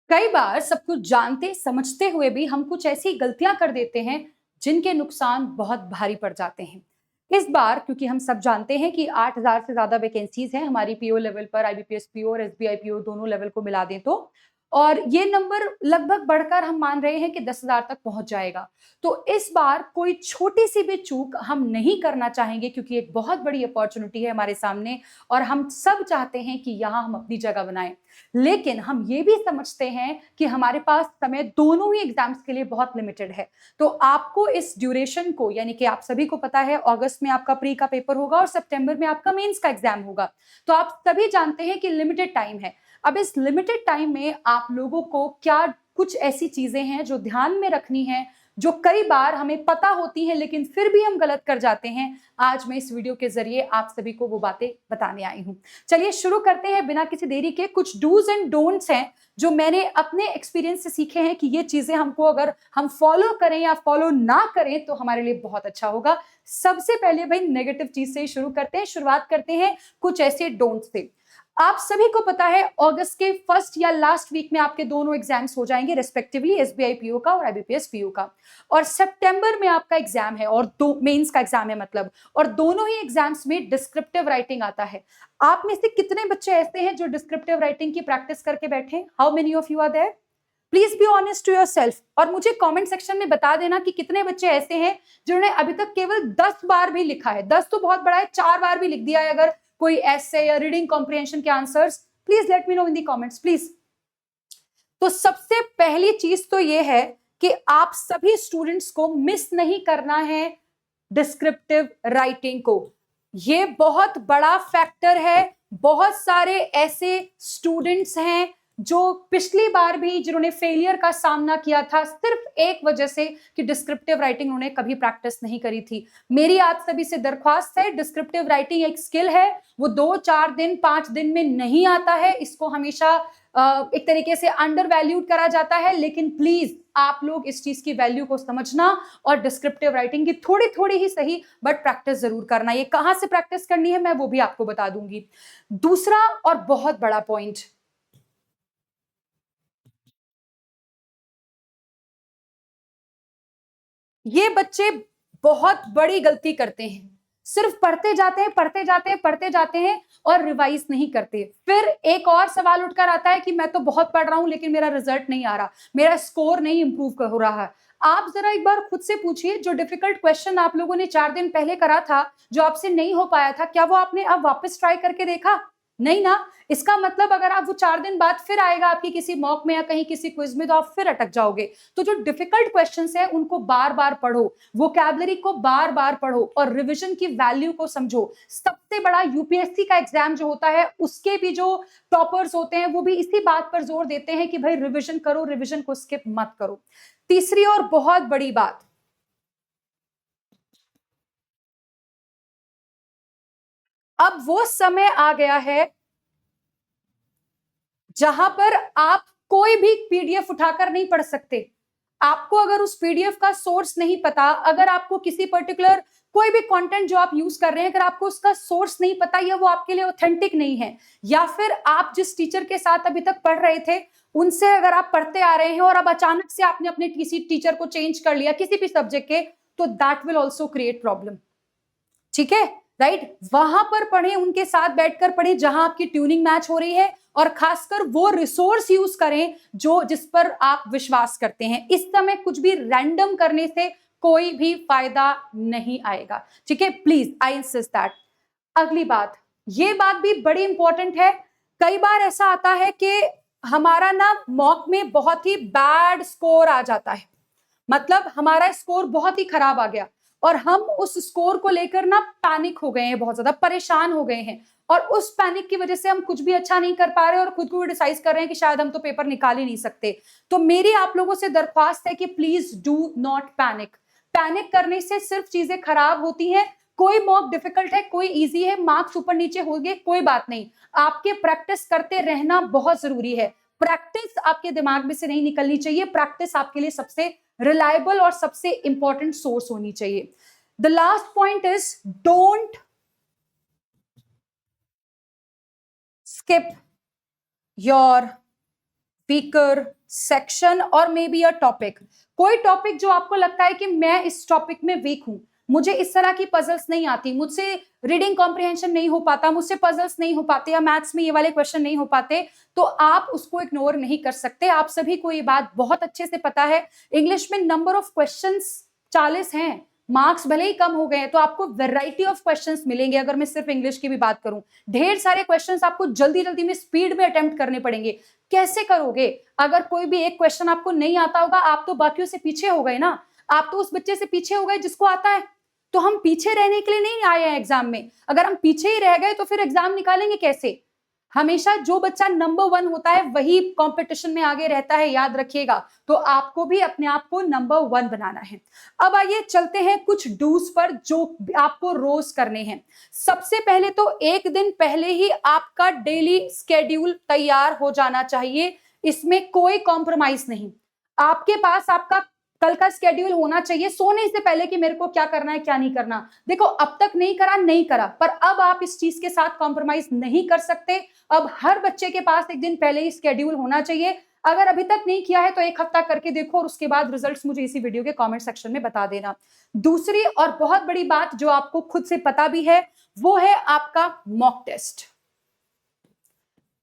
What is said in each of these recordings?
कई बार सब कुछ जानते समझते हुए भी हम कुछ ऐसी गलतियां कर देते हैं जिनके नुकसान बहुत भारी पड़ जाते हैं। इस बार क्योंकि हम सब जानते हैं कि 8,000 से ज्यादा वैकेंसीज हैं हमारी पीओ लेवल पर, आईबीपीएस पीओ और एसबीआई पीओ दोनों लेवल को मिला दें तो, और ये नंबर लगभग बढ़कर हम मान रहे हैं कि 10,000 तक पहुंच जाएगा। तो इस बार कोई छोटी सी भी चूक हम नहीं करना चाहेंगे क्योंकि एक बहुत बड़ी अपॉर्चुनिटी है हमारे सामने और हम सब चाहते हैं कि यहाँ हम अपनी जगह बनाएं। लेकिन हम ये भी समझते हैं कि हमारे पास समय दोनों ही एग्जाम्स के लिए बहुत लिमिटेड है। तो आपको इस ड्यूरेशन को, यानी कि आप सभी को पता है अगस्त में आपका प्री का पेपर होगा और सितंबर में आपका मेंस का एग्जाम होगा। तो आप सभी जानते हैं कि लिमिटेड टाइम है। अब इस लिमिटेड टाइम में आप लोगों को क्या कुछ ऐसी चीजें हैं जो ध्यान में रखनी है, जो कई बार हमें पता होती हैं लेकिन फिर भी हम गलत कर जाते हैं। आज मैं इस वीडियो के जरिए आप सभी को वो बातें बताने आई हूं। चलिए शुरू करते हैं बिना किसी देरी के। कुछ डूज एंड डोंट्स हैं जो मैंने अपने एक्सपीरियंस से सीखे हैं कि ये चीजें हमको अगर हम फॉलो करें या फॉलो ना करें तो हमारे लिए बहुत अच्छा होगा। सबसे पहले भाई नेगेटिव चीज से ही शुरू करते हैं। शुरुआत करते हैं कुछ ऐसे डोंट्स से। आप सभी को पता है अगस्त के फर्स्ट या लास्ट वीक में आपके दोनों एग्जाम्स हो जाएंगे, रेस्पेक्टिवली एसबीआई पीओ का और आईबीपीएस पीओ का। और सितंबर में आपका एग्जाम है और दो मेंस का एग्जाम है मतलब, और दोनों ही एग्जाम्स में डिस्क्रिप्टिव राइटिंग आता है। आप में से कितने बच्चे ऐसे हैं जो डिस्क्रिप्टिव राइटिंग की प्रैक्टिस करके बैठे? How many of you are there? Please be honest to yourself और मुझे कमेंट सेक्शन में बता देना कि कितने बच्चे ऐसे हैं जिन्होंने अभी तक केवल 10 बार भी लिखा है। 10 तो बहुत बड़ा है, 4 बार भी लिख दिया है अगर कोई ऐसे या रीडिंग कॉम्प्रिहेंशन के answers. Please let me know in the comments please. तो सबसे पहली चीज तो ये है कि आप सभी स्टूडेंट्स को मिस नहीं करना है डिस्क्रिप्टिव राइटिंग को। ये बहुत बड़ा फैक्टर है। बहुत सारे ऐसे स्टूडेंट्स हैं जो पिछली बार भी जिन्होंने फेलियर का सामना किया था सिर्फ एक वजह से कि डिस्क्रिप्टिव राइटिंग उन्होंने कभी प्रैक्टिस नहीं करी थी। मेरी आप सभी से दरख्वास्त है, डिस्क्रिप्टिव राइटिंग एक स्किल है, वो 2-4 दिन 5 दिन में नहीं आता है। इसको हमेशा एक तरीके से अंडर वैल्यूड करा जाता है, लेकिन प्लीज आप लोग इस चीज की वैल्यू को समझना और डिस्क्रिप्टिव राइटिंग की थोड़ी थोड़ी ही सही बट प्रैक्टिस जरूर करना। ये कहां से प्रैक्टिस करनी है मैं वो भी आपको बता दूंगी। दूसरा और बहुत बड़ा पॉइंट, ये बच्चे बहुत बड़ी गलती करते हैं। सिर्फ पढ़ते जाते हैं पढ़ते जाते हैं पढ़ते जाते हैं और रिवाइज नहीं करते। फिर एक और सवाल उठकर आता है कि मैं तो बहुत पढ़ रहा हूं लेकिन मेरा रिजल्ट नहीं आ रहा, मेरा स्कोर नहीं इंप्रूव हो रहा है। आप जरा एक बार खुद से पूछिए, जो डिफिकल्ट क्वेश्चन आप लोगों ने 4 दिन पहले करा था, जो आपसे नहीं हो पाया था, क्या वो आपने अब वापस ट्राई करके देखा? नहीं ना। इसका मतलब अगर आप वो 4 दिन बाद फिर आएगा आपकी किसी मॉक में या कहीं किसी क्विज में तो आप फिर अटक जाओगे। तो जो डिफिकल्ट क्वेश्चंस है उनको बार बार पढ़ो, वोकैबुलरी को बार बार पढ़ो और रिवीजन की वैल्यू को समझो। सबसे बड़ा यूपीएससी का एग्जाम जो होता है उसके भी जो टॉपर्स होते हैं वो भी इसी बात पर जोर देते हैं कि भाई रिवीजन करो, रिवीजन को स्किप मत करो। तीसरी और बहुत बड़ी बात, अब वो समय आ गया है जहां पर आप कोई भी पीडीएफ उठाकर नहीं पढ़ सकते। आपको अगर उस पीडीएफ का सोर्स नहीं पता, अगर आपको किसी पर्टिकुलर कोई भी कंटेंट जो आप यूज कर रहे हैं अगर आपको उसका सोर्स नहीं पता या वो आपके लिए ऑथेंटिक नहीं है, या फिर आप जिस टीचर के साथ अभी तक पढ़ रहे थे उनसे अगर आप पढ़ते आ रहे हैं और अब अचानक से आपने अपने किसी टीचर को चेंज कर लिया किसी भी सब्जेक्ट के, तो that will also create problem. ठीक है, राइट? वहां पर पढ़े, उनके साथ बैठकर पढ़े जहां आपकी ट्यूनिंग मैच हो रही है, और खासकर वो रिसोर्स यूज करें जो जिस पर आप विश्वास करते हैं। इस समय कुछ भी रैंडम करने से कोई भी फायदा नहीं आएगा। ठीक है, प्लीज आई इंसिस्ट दैट। अगली बात, ये बात भी बड़ी इंपॉर्टेंट है। कई बार ऐसा आता है कि हमारा ना मॉक में बहुत ही बैड स्कोर आ जाता है, मतलब हमारा स्कोर बहुत ही खराब आ गया और हम उस स्कोर को लेकर ना पैनिक हो गए हैं, बहुत ज्यादा परेशान हो गए हैं, और उस पैनिक की वजह से हम कुछ भी अच्छा नहीं कर पा रहे और खुद को डिसाइड कर रहे हैं कि शायद हम तो पेपर निकाल ही नहीं सकते। तो मेरी आप लोगों से दरख्वास्त है कि please do not panic. Panic करने से सिर्फ चीजें खराब होती हैं। कोई मॉक डिफिकल्ट है, कोई इजी है, मार्क्स ऊपर नीचे हो गए, कोई बात नहीं। आपके प्रैक्टिस करते रहना बहुत जरूरी है। प्रैक्टिस आपके दिमाग में से नहीं निकलनी चाहिए। प्रैक्टिस आपके लिए सबसे रिलायबल और सबसे इंपॉर्टेंट सोर्स होनी चाहिए। The last point is don't skip your weaker section और मे बी अ टॉपिक। कोई टॉपिक जो आपको लगता है कि मैं इस टॉपिक में वीक हूं, मुझे इस तरह की पजल्स नहीं आती, मुझसे रीडिंग कॉम्प्रिहेंशन नहीं हो पाता, मुझसे पजल्स नहीं हो पाते, या मैथ्स में ये वाले क्वेश्चन नहीं हो पाते, तो आप उसको इग्नोर नहीं कर सकते। आप सभी को ये बात बहुत अच्छे से पता है, इंग्लिश में नंबर ऑफ क्वेश्चंस 40 हैं, मार्क्स भले ही कम हो गए हैं, तो आपको वैरायटी ऑफ क्वेश्चंस मिलेंगे। अगर मैं सिर्फ इंग्लिश की भी बात करूं, ढेर सारे क्वेश्चंस आपको जल्दी जल्दी में स्पीड में अटेम्प्ट करने पड़ेंगे। कैसे करोगे? अगर कोई भी एक क्वेश्चन आपको नहीं आता होगा, आप तो बाकियों से पीछे हो गए ना, आप तो उस बच्चे से पीछे हो गए जिसको आता है। तो हम पीछे रहने के लिए नहीं आए हैं एग्जाम में। अगर हम पीछे ही रह गए तो फिर एग्जाम निकालेंगे कैसे? हमेशा जो बच्चा नंबर 1 होता है वही कंपटीशन में आगे रहता है, याद रखिएगा। तो आपको भी अपने आप को नंबर 1 बनाना है। अब आइए चलते हैं कुछ डूज पर जो आपको रोज करने हैं। सबसे पहले तो एक दिन पहले ही आपका डेली स्केड्यूल तैयार हो जाना चाहिए, इसमें कोई कॉम्प्रोमाइज नहीं। आपके पास आपका कल का स्केड्यूल होना चाहिए सोने से पहले कि मेरे को क्या करना है क्या नहीं करना। देखो, अब तक नहीं करा नहीं करा, पर अब आप इस चीज के साथ कॉम्प्रोमाइज नहीं कर सकते। अब हर बच्चे के पास एक दिन पहले ही स्केड्यूल होना चाहिए। अगर अभी तक नहीं किया है तो एक हफ्ता करके देखो और उसके बाद रिजल्ट्स मुझे इसी वीडियो के कमेंट सेक्शन में बता देना। दूसरी और बहुत बड़ी बात जो आपको खुद से पता भी है, वो है आपका मॉक टेस्ट।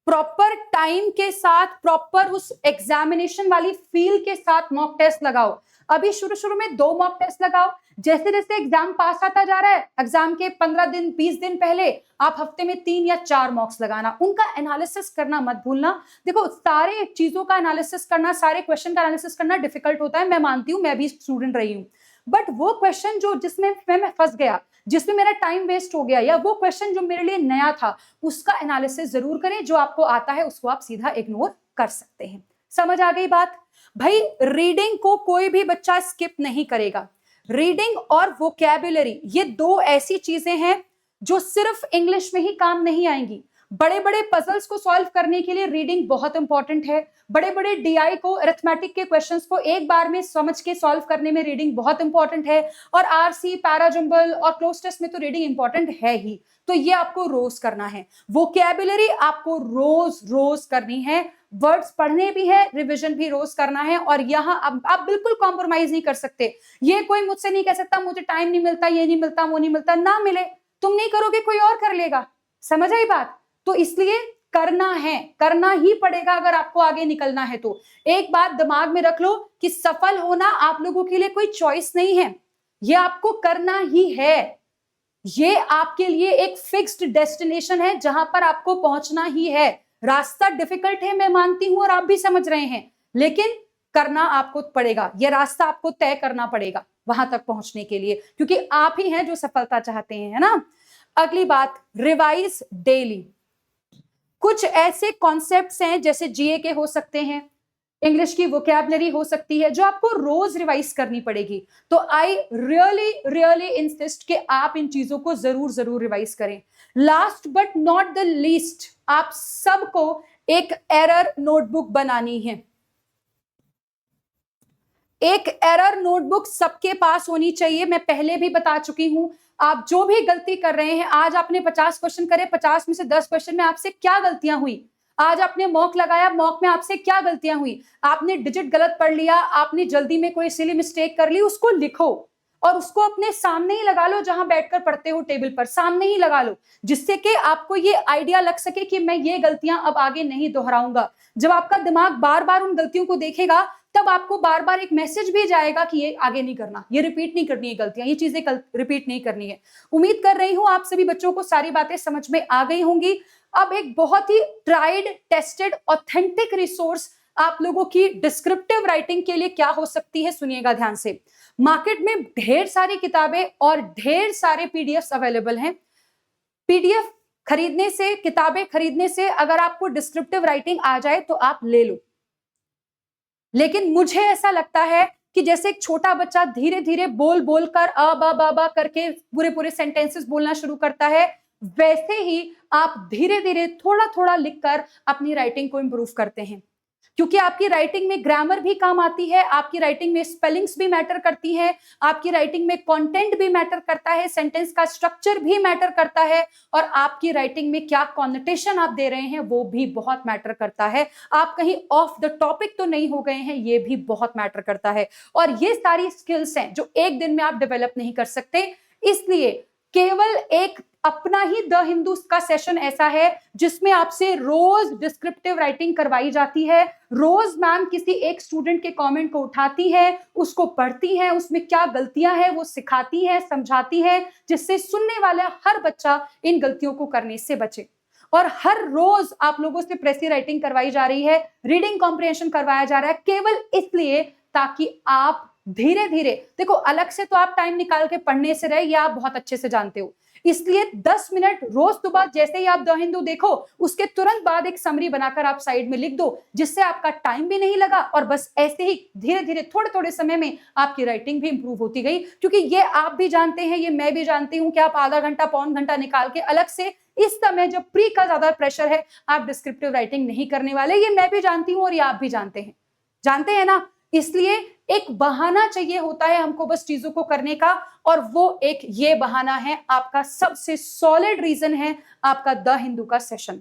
प्रॉपर टाइम के साथ, प्रॉपर उस एग्जामिनेशन वाली फील के साथ मॉक टेस्ट लगाओ। अभी शुरू शुरू में 2 मॉक टेस्ट लगाओ, जैसे जैसे एग्जाम पास आता जा रहा है, एग्जाम के 15 दिन 20 दिन पहले आप हफ्ते में 3 या 4 मॉक्स लगाना, उनका एनालिसिस करना मत भूलना। देखो, सारे चीजों का एनालिसिस करना, सारे क्वेश्चन का एनालिसिस करना डिफिकल्ट होता है, मैं मानती हूं, मैं भी स्टूडेंट रही हूं। बट वो क्वेश्चन जो जिसमें मैं फंस गया, जिसमें मेरा टाइम वेस्ट हो गया, या वो क्वेश्चन जो मेरे लिए नया था, उसका एनालिसिस जरूर करें। जो आपको आता है उसको आप सीधा इग्नोर कर सकते हैं। समझ आ गई बात? भाई, रीडिंग को कोई भी बच्चा स्किप नहीं करेगा। रीडिंग और वोकैबुलरी, ये 2 ऐसी चीजें हैं जो सिर्फ इंग्लिश में ही काम नहीं आएंगी। बड़े बड़े पजल्स को सॉल्व करने के लिए रीडिंग बहुत इंपॉर्टेंट है। बड़े बड़े डीआई को, अरिथमेटिक के क्वेश्चंस को एक बार में समझ के सॉल्व करने में रीडिंग बहुत इंपॉर्टेंट है। और आरसी, पैराजंबल और क्लोज टेस्ट में तो रीडिंग इंपॉर्टेंट है ही। तो ये आपको रोज करना है। वोकैबुलरी आपको रोज रोज करनी है, वर्ड्स पढ़ने भी है, रिवीजन भी रोज करना है। और यहाँ आप बिल्कुल कॉम्प्रोमाइज नहीं कर सकते। ये कोई मुझसे नहीं कह सकता मुझे टाइम नहीं मिलता, ये नहीं मिलता, वो नहीं मिलता। ना मिले, तुम नहीं करोगे कोई और कर लेगा। समझ आई बात? तो इसलिए करना है, करना ही पड़ेगा अगर आपको आगे निकलना है तो। एक बात दिमाग में रख लो कि सफल होना आप लोगों के लिए कोई चॉइस नहीं है, ये आपको करना ही है। ये आपके लिए एक फिक्स्ड डेस्टिनेशन है जहां पर आपको पहुंचना ही है। रास्ता डिफिकल्ट है, मैं मानती हूं, और आप भी समझ रहे हैं, लेकिन करना आपको पड़ेगा। यह रास्ता आपको तय करना पड़ेगा वहां तक पहुंचने के लिए, क्योंकि आप ही हैं जो सफलता चाहते हैं, है ना। अगली बात, रिवाइज डेली। कुछ ऐसे कॉन्सेप्ट्स हैं जैसे जीए के हो सकते हैं, इंग्लिश की वोकैबुलरी हो सकती है, जो आपको रोज रिवाइज करनी पड़ेगी। तो आई रियली रियली इंसिस्ट कि आप इन चीजों को जरूर जरूर रिवाइज करें। Last but not the least, आप सबको एक एरर नोटबुक बनानी है। एक एरर नोटबुक सबके पास होनी चाहिए। मैं पहले भी बता चुकी हूं, आप जो भी गलती कर रहे हैं, आज आपने 50 क्वेश्चन करे, 50 में से 10 क्वेश्चन में आपसे क्या गलतियां हुई। आज आपने मॉक लगाया, मॉक में आपसे क्या गलतियां हुई। आपने डिजिट गलत पढ़ लिया, आपने जल्दी में कोई सिली मिस्टेक कर ली, उसको लिखो और उसको अपने सामने ही लगा लो, जहां बैठकर पढ़ते हो टेबल पर, सामने ही लगा लो, जिससे कि आपको ये आइडिया लग सके कि मैं ये गलतियां अब आगे नहीं दोहराऊंगा। जब आपका दिमाग बार बार उन गलतियों को देखेगा, तब आपको बार बार एक मैसेज भी जाएगा कि ये आगे नहीं करना, ये रिपीट नहीं करनी है गलतियां, ये चीजें रिपीट नहीं करनी है। उम्मीद कर रही हूं आप सभी बच्चों को सारी बातें समझ में आ गई होंगी। अब एक बहुत he tried, tested, authentic resource आप लोगों की डिस्क्रिप्टिव राइटिंग के लिए क्या हो सकती है, सुनिएगा ध्यान से। मार्केट में ढेर सारी किताबें और ढेर सारे पीडीएफ अवेलेबल हैं। पीडीएफ खरीदने से, किताबें खरीदने से अगर आपको डिस्क्रिप्टिव राइटिंग आ जाए तो आप ले लो। लेकिन मुझे ऐसा लगता है कि जैसे एक छोटा बच्चा धीरे धीरे बोल बोल कर अ बा बा बा करके पूरे पूरे सेंटेंसेस बोलना शुरू करता है, वैसे ही आप धीरे धीरे थोड़ा थोड़ा लिखकर अपनी राइटिंग को इंप्रूव करते हैं। क्योंकि आपकी राइटिंग में ग्रामर भी काम आती है, आपकी राइटिंग में स्पेलिंग्स भी मैटर करती है, आपकी राइटिंग में कंटेंट भी मैटर करता है, सेंटेंस का स्ट्रक्चर भी मैटर करता है, और आपकी राइटिंग में क्या कॉन्नोटेशन आप दे रहे हैं वो भी बहुत मैटर करता है। आप कहीं ऑफ द टॉपिक तो नहीं हो गए हैं, ये भी बहुत मैटर करता है। और ये सारी स्किल्स हैं जो एक दिन में आप डेवलप नहीं कर सकते। इसलिए केवल एक अपना ही द हिंदू का सेशन ऐसा है जिसमें आपसे रोज डिस्क्रिप्टिव राइटिंग करवाई जाती है। रोज मैम किसी एक स्टूडेंट के कमेंट को उठाती है, उसको पढ़ती है, उसमें क्या गलतियां हैं वो सिखाती है, समझाती है, जिससे सुनने वाला हर बच्चा इन गलतियों को करने से बचे। और हर रोज आप लोगों से प्रेसी राइटिंग करवाई जा रही है, रीडिंग कॉम्प्रिहेंशन करवाया जा रहा है, केवल इसलिए ताकि आप धीरे धीरे, देखो अलग से तो आप टाइम निकाल के पढ़ने से रहे, ये आप बहुत अच्छे से जानते हो। इसलिए 10 मिनट रोज सुबह जैसे ही आप द हिंदू देखो, उसके तुरंत बाद एक समरी बनाकर आप साइड में लिख दो, जिससे आपका टाइम भी नहीं लगा और बस ऐसे ही धीरे धीरे थोड़े थोड़े समय में आपकी राइटिंग भी इंप्रूव होती गई। क्योंकि ये आप भी जानते हैं, ये मैं भी जानती हूं कि आप आधा घंटा पौन घंटा निकाल के अलग से इस समय जब प्री का ज्यादा प्रेशर है आप डिस्क्रिप्टिव राइटिंग नहीं करने वाले, ये मैं भी जानती हूं और ये आप भी जानते हैं ना। इसलिए एक बहाना चाहिए होता है हमको बस चीजों को करने का, और वो एक ये बहाना है, आपका सबसे सॉलिड रीजन है आपका द हिंदू का सेशन।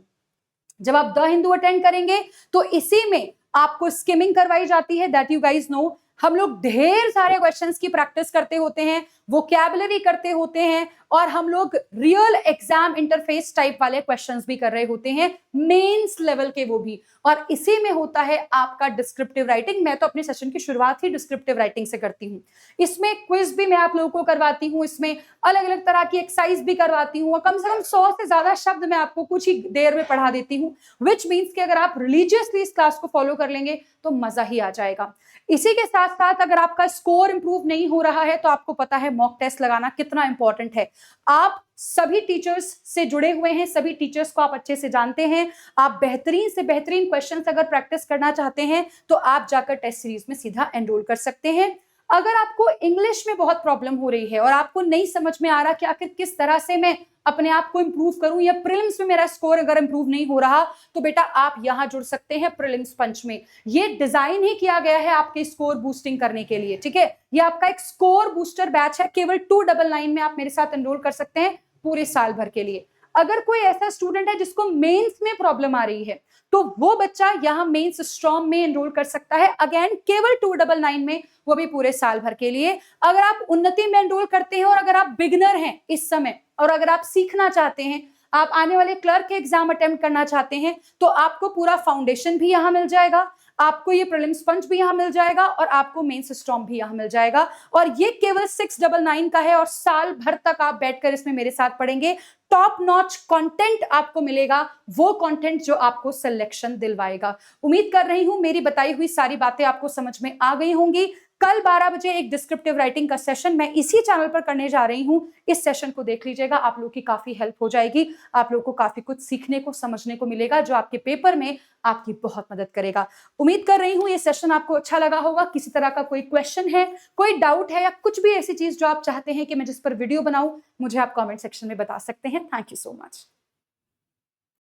जब आप द हिंदू अटेंड करेंगे तो इसी में आपको स्किमिंग करवाई जाती है, दैट यू गाइज नो। हम लोग ढेर सारे क्वेश्चंस की प्रैक्टिस करते होते हैं, वोकैबुलरी करते होते हैं, और हम लोग रियल एग्जाम इंटरफेस टाइप वाले क्वेश्चंस भी कर रहे होते हैं, मेंस लेवल के वो भी। और इसी में होता है आपका डिस्क्रिप्टिव राइटिंग। मैं तो अपने सेशन की शुरुआत ही डिस्क्रिप्टिव राइटिंग से करती हूँ। इसमें क्विज भी मैं आप लोगों को करवाती हूँ, इसमें अलग अलग तरह की एक्सरसाइज भी करवाती हूँ, और कम से कम 100 से ज्यादा शब्द मैं आपको कुछ ही देर में पढ़ा देती हूँ, विच मीन्स कि अगर आप रिलीजियसली इस क्लास को फॉलो कर लेंगे तो मजा ही आ जाएगा। इसी के साथ साथ अगर आपका स्कोर इंप्रूव नहीं हो रहा है तो आपको पता है मॉक टेस्ट लगाना कितना इंपॉर्टेंट है। आप सभी टीचर्स से जुड़े हुए हैं, सभी टीचर्स को आप अच्छे से जानते हैं। आप बेहतरीन से बेहतरीन क्वेश्चंस अगर प्रैक्टिस करना चाहते हैं तो आप जाकर टेस्ट सीरीज में सीधा एनरोल कर सकते हैं। अगर आपको इंग्लिश में बहुत प्रॉब्लम हो रही है और आपको नहीं समझ में आ रहा कि आखिर किस तरह से मैं अपने आप को इंप्रूव करूं, या प्रीलिम्स में मेरा स्कोर अगर इंप्रूव नहीं हो रहा, तो बेटा आप यहां जुड़ सकते हैं प्रीलिम्स पंच में। ये डिजाइन ही किया गया है आपके स्कोर बूस्टिंग करने के लिए, ठीक है। ये आपका एक स्कोर बूस्टर बैच है, केवल 299 में आप मेरे साथ एनरोल कर सकते हैं पूरे साल भर के लिए। अगर कोई ऐसा स्टूडेंट है जिसको मेंस में प्रॉब्लम आ रही है तो वो बच्चा यहाँ मेंस स्ट्रॉन्ग में एनरोल कर सकता है, अगेन केवल 299 में, वो भी पूरे साल भर के लिए। अगर आप उन्नति में एनरोल करते हैं और अगर आप बिगनर हैं इस समय और अगर आप सीखना चाहते हैं, आप आने वाले क्लर्क के एग्जाम अटेम्प्ट करना चाहते हैं, तो आपको पूरा फाउंडेशन भी यहाँ मिल जाएगा, आपको ये प्रीलिम्स पंच भी यहाँ मिल जाएगा और आपको मेंस स्ट्रॉन्ग भी यहाँ मिल जाएगा। और ये केवल 699 का है और साल भर तक आप बैठकर इसमें मेरे साथ पढ़ेंगे। टॉप नॉच कंटेंट आपको मिलेगा, वो कंटेंट जो आपको सिलेक्शन दिलवाएगा। उम्मीद कर रही हूं मेरी बताई हुई सारी बातें आपको समझ में आ गई होंगी। कल 12 बजे एक डिस्क्रिप्टिव राइटिंग का सेशन मैं इसी चैनल पर करने जा रही हूं। इस सेशन को देख लीजिएगा, आप लोगों की काफी हेल्प हो जाएगी, आप लोगों को काफी कुछ सीखने को समझने को मिलेगा जो आपके पेपर में आपकी बहुत मदद करेगा। उम्मीद कर रही हूं ये सेशन आपको अच्छा लगा होगा। किसी तरह का कोई क्वेश्चन है, कोई डाउट है, या कुछ भी ऐसी चीज जो आप चाहते हैं कि मैं जिस पर वीडियो बनाऊं, मुझे आप कमेंट सेक्शन में बता सकते हैं। Thank you so much.